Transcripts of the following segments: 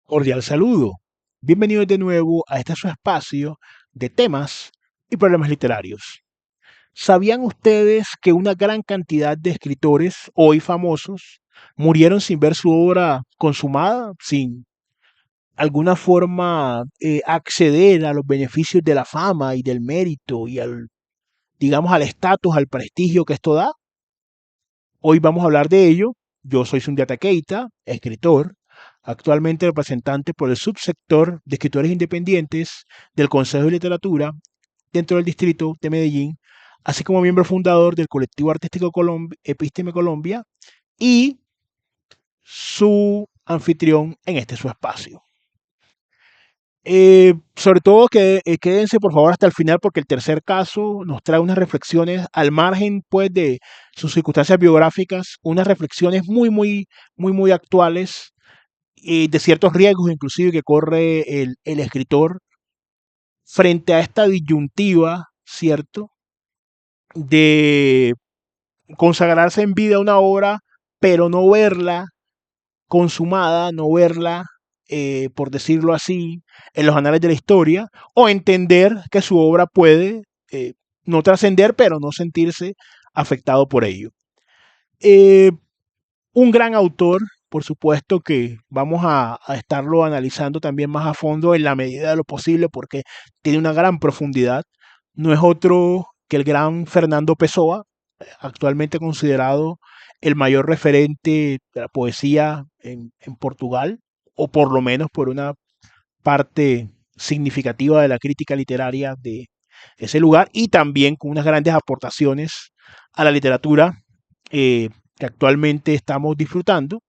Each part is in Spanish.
Cordial saludo. Bienvenidos de nuevo a este su espacio de temas y problemas literarios. ¿Sabían ustedes que una gran cantidad de escritores hoy famosos murieron sin ver su obra consumada, sin alguna forma acceder a los beneficios de la fama y del mérito y digamos, al estatus, al prestigio que esto da? Hoy vamos a hablar de ello. Yo soy Sundiata Keita, escritor, actualmente representante por el subsector de escritores independientes del Consejo de Literatura dentro del distrito de Medellín, así como miembro fundador del colectivo artístico Epísteme Colombia y su anfitrión en este su espacio. Sobre todo que quédense por favor hasta el final porque el tercer caso nos trae unas reflexiones al margen pues de sus circunstancias biográficas, unas reflexiones muy actuales y de ciertos riesgos inclusive que corre el escritor frente a esta disyuntiva, ¿cierto? De consagrarse en vida a una obra, pero no verla consumada, no verla, por decirlo así, en los anales de la historia, o entender que su obra puede no trascender, pero no sentirse afectado por ello. Eh, un gran autor, por supuesto que vamos a estarlo analizando también más a fondo en la medida de lo posible, porque tiene una gran profundidad. No es otro que el gran Fernando Pessoa, actualmente considerado el mayor referente de la poesía en Portugal, o por lo menos por una parte significativa de la crítica literaria de ese lugar, y también con unas grandes aportaciones a la literatura que actualmente estamos disfrutando.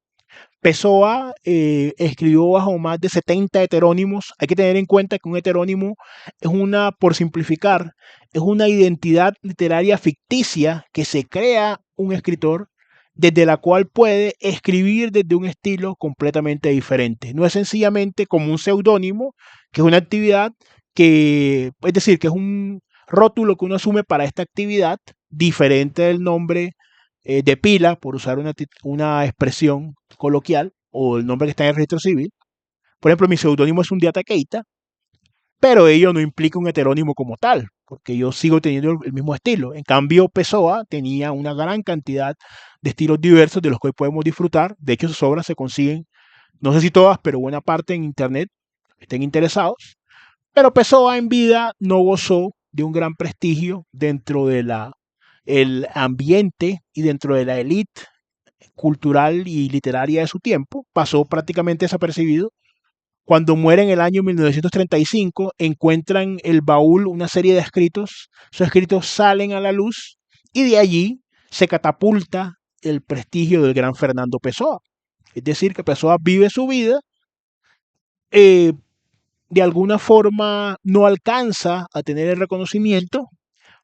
Pessoa escribió bajo más de 70 heterónimos. Hay que tener en cuenta que un heterónimo es una, por simplificar, es una identidad literaria ficticia que se crea un escritor desde la cual puede escribir desde un estilo completamente diferente. No es sencillamente como un seudónimo, que es una actividad que, es decir, que es un rótulo que uno asume para esta actividad, diferente del nombre de pila, por usar una expresión coloquial, o el nombre que está en el registro civil. Por ejemplo, mi seudónimo es Sundiata Keita, pero ello no implica un heterónimo como tal, porque yo sigo teniendo el mismo estilo. En cambio, Pessoa tenía una gran cantidad de estilos diversos de los que hoy podemos disfrutar. De hecho, sus obras se consiguen, no sé si todas, pero buena parte en internet, estén interesados. Pero Pessoa en vida no gozó de un gran prestigio dentro de el ambiente y dentro de la élite cultural y literaria de su tiempo. Pasó prácticamente desapercibido. Cuando muere en el año 1935, encuentran el baúl una serie de escritos. Sus escritos salen a la luz y de allí se catapulta el prestigio del gran Fernando Pessoa. Es decir, que Pessoa vive su vida, eh, de alguna forma no alcanza a tener el reconocimiento,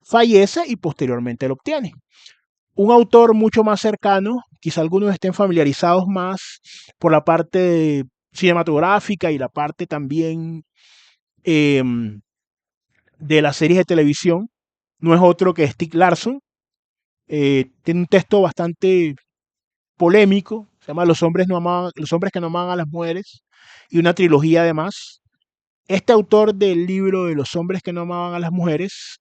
fallece y posteriormente lo obtiene. Un autor mucho más cercano, quizá algunos estén familiarizados más por la parte cinematográfica y la parte también eh, de las series de televisión, no es otro que Stieg Larsson. Tiene un texto bastante polémico, se llama Los hombres que no amaban a las mujeres, y una trilogía además. Este autor del libro de Los hombres que no amaban a las mujeres,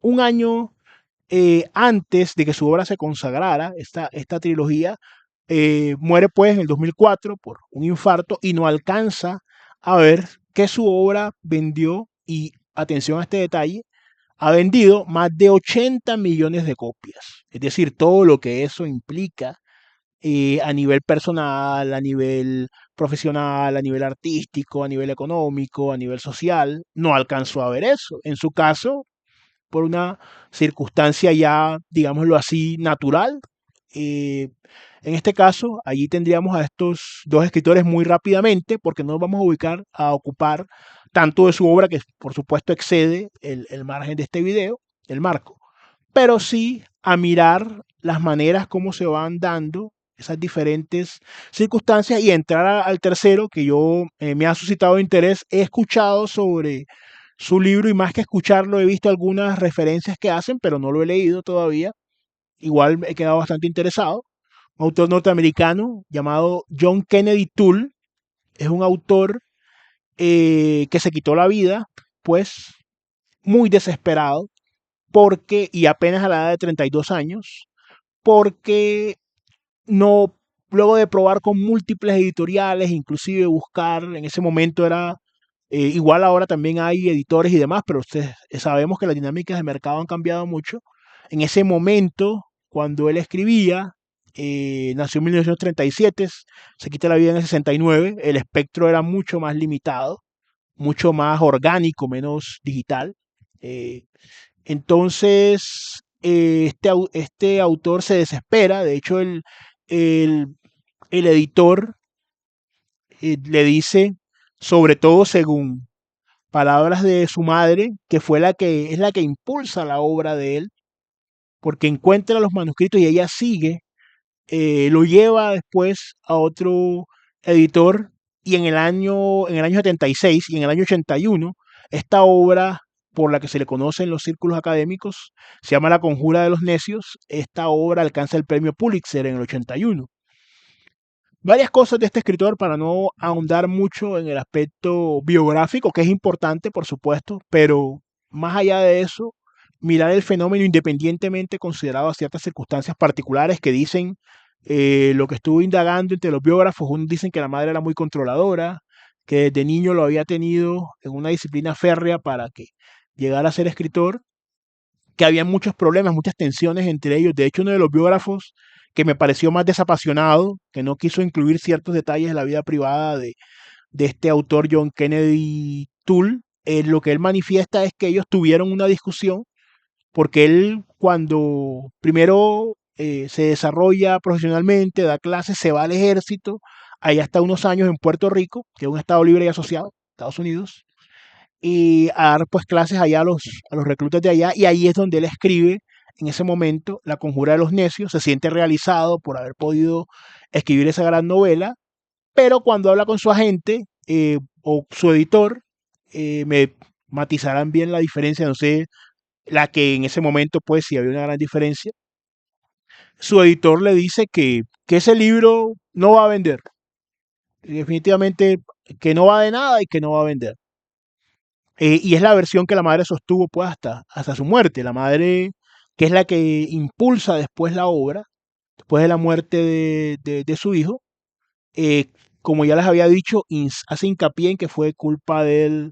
un año antes de que su obra se consagrara, esta trilogía, muere pues en el 2004 por un infarto y no alcanza a ver que su obra vendió, y atención a este detalle, ha vendido más de 80 millones de copias. Es decir, todo lo que eso implica a nivel personal, a nivel profesional, a nivel artístico, a nivel económico, a nivel social, no alcanzó a ver eso. En su caso, por una circunstancia ya, digámoslo así, natural. Eh, en este caso, allí tendríamos a estos dos escritores muy rápidamente, porque no nos vamos a ubicar a ocupar tanto de su obra, que por supuesto excede el margen de este video, el marco, pero sí a mirar las maneras como se van dando esas diferentes circunstancias y entrar al tercero que yo me ha suscitado interés. He escuchado sobre su libro y más que escucharlo he visto algunas referencias que hacen, pero no lo he leído todavía. Igual he quedado bastante interesado. Un autor norteamericano llamado John Kennedy Toole, Es un autor que se quitó la vida, pues muy desesperado, porque, y apenas a la edad de 32 años, porque no, luego de probar con múltiples editoriales, inclusive buscar, en ese momento era, igual ahora también hay editores y demás, pero ustedes sabemos que las dinámicas de mercado han cambiado mucho. En ese momento, cuando él escribía, nació en 1937, se quita la vida en el 69, el espectro era mucho más limitado, mucho más orgánico, menos digital. Eh, entonces, este autor se desespera, de hecho el, el editor le dice, sobre todo según palabras de su madre, que fue la que es la que impulsa la obra de él, porque encuentra los manuscritos y ella sigue, lo lleva después a otro editor y en el año 76 y en el año 81, esta obra por la que se le conoce en los círculos académicos se llama La Conjura de los Necios. Esta obra alcanza el premio Pulitzer en el 81. Varias cosas de este escritor para no ahondar mucho en el aspecto biográfico, que es importante, por supuesto, pero más allá de eso, mirar el fenómeno independientemente considerado a ciertas circunstancias particulares que dicen, lo que estuve indagando entre los biógrafos, unos dicen que la madre era muy controladora, que desde niño lo había tenido en una disciplina férrea para que llegara a ser escritor, que había muchos problemas, muchas tensiones entre ellos. De hecho, uno de los biógrafos que me pareció más desapasionado, que no quiso incluir ciertos detalles de la vida privada de este autor John Kennedy Toole, lo que él manifiesta es que ellos tuvieron una discusión porque él cuando primero se desarrolla profesionalmente, da clases, se va al ejército, allá está unos años en Puerto Rico, que es un estado libre y asociado, Estados Unidos, y a dar pues clases allá a los reclutas de allá, y ahí es donde él escribe en ese momento La Conjura de los Necios, se siente realizado por haber podido escribir esa gran novela, pero cuando habla con su agente o su editor, me matizarán bien la diferencia, no sé, la que en ese momento pues sí había una gran diferencia, su editor le dice que ese libro no va a vender, definitivamente que no va de nada y que no va a vender. Y es la versión que la madre sostuvo pues hasta su muerte. La madre, que es la que impulsa después la obra, después de la muerte de su hijo, eh, como ya les había dicho, hace hincapié en que fue culpa eh,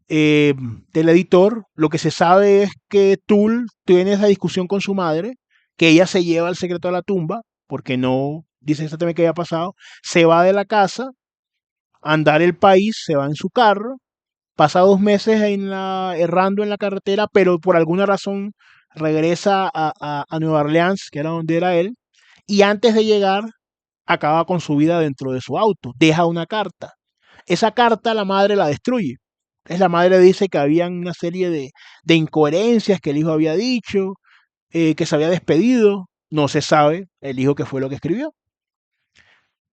del editor. Lo que se sabe es que Tull tiene esa discusión con su madre, que ella se lleva el secreto a la tumba, porque no dice exactamente qué había pasado, se va de la casa, a andar el país, se va en su carro, pasa 2 meses errando en la carretera, pero por alguna razón regresa a Nueva Orleans, que era donde era él, y antes de llegar acaba con su vida dentro de su auto, deja una carta. Esa carta la madre la destruye. Es la madre dice que había una serie de incoherencias que el hijo había dicho, que se había despedido, no se sabe el hijo qué fue lo que escribió.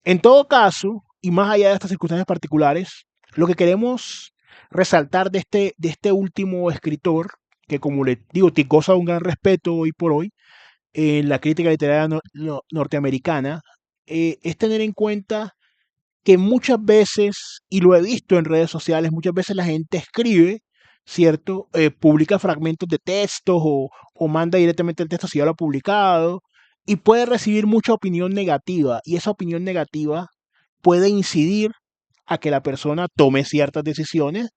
En todo caso, y más allá de estas circunstancias particulares, lo que queremos resaltar de este último escritor, que como le digo, te goza de un gran respeto hoy por hoy en la crítica literaria norteamericana, es tener en cuenta que muchas veces, y lo he visto en redes sociales, muchas veces la gente escribe, ¿cierto? Publica fragmentos de textos o manda directamente el texto si ya lo ha publicado, y puede recibir mucha opinión negativa, y esa opinión negativa puede incidir a que la persona tome ciertas decisiones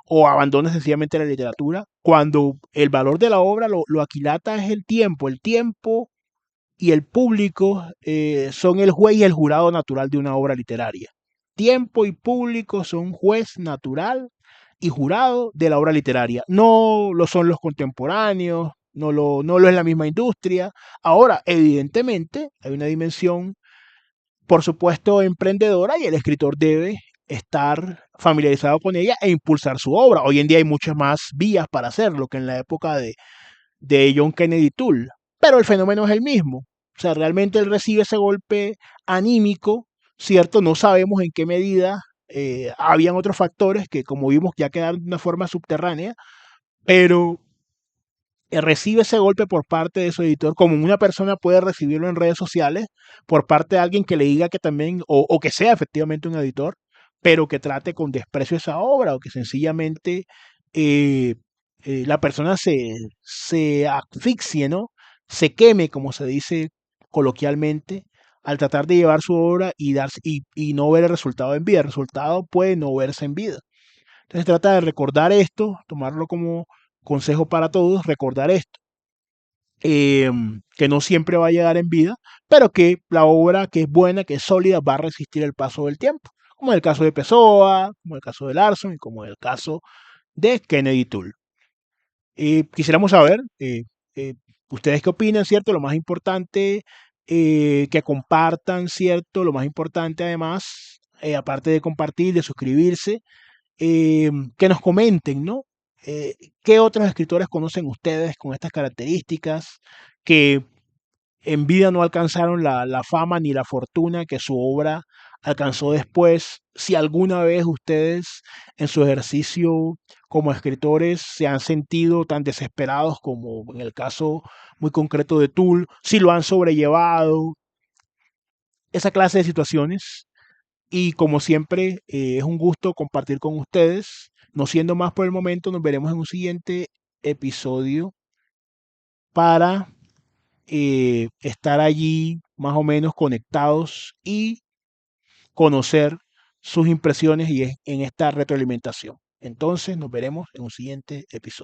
o abandone sencillamente la literatura, cuando el valor de la obra lo aquilata es el tiempo y el público son el juez y el jurado natural de una obra literaria. Tiempo y público son juez natural y jurado de la obra literaria. No lo son los contemporáneos, no lo es la misma industria. Ahora, evidentemente, hay una dimensión, por supuesto, emprendedora y el escritor debe estar familiarizado con ella e impulsar su obra. Hoy en día hay muchas más vías para hacerlo que en la época de John Kennedy Toole, pero el fenómeno es el mismo. O sea, realmente él recibe ese golpe anímico, ¿cierto? No sabemos en qué medida habían otros factores que, como vimos, ya quedaron de una forma subterránea, pero recibe ese golpe por parte de su editor, como una persona puede recibirlo en redes sociales, por parte de alguien que le diga que también, o que sea efectivamente un editor, pero que trate con desprecio esa obra o que sencillamente eh, la persona se asfixie, ¿no? Se queme, como se dice coloquialmente, al tratar de llevar su obra y no ver el resultado en vida. El resultado puede no verse en vida. Entonces trata de recordar esto, tomarlo como consejo para todos, recordar esto, que no siempre va a llegar en vida, pero que la obra que es buena, que es sólida, va a resistir el paso del tiempo, como en el caso de Pessoa, como en el caso de Larson y como en el caso de Kennedy Toole. Quisiéramos saber, ustedes qué opinan, ¿cierto? Lo más importante, que compartan, ¿cierto? Lo más importante además, aparte de compartir, de suscribirse, que nos comenten, ¿no? Eh, ¿Qué otros escritores conocen ustedes con estas características que en vida no alcanzaron la fama ni la fortuna que su obra alcanzó después? Si alguna vez ustedes en su ejercicio como escritores se han sentido tan desesperados como en el caso muy concreto de Tool, si lo han sobrellevado, esa clase de situaciones. Y como siempre, es un gusto compartir con ustedes. No siendo más por el momento, nos veremos en un siguiente episodio para estar allí más o menos conectados y conocer sus impresiones y en esta retroalimentación. Entonces, nos veremos en un siguiente episodio.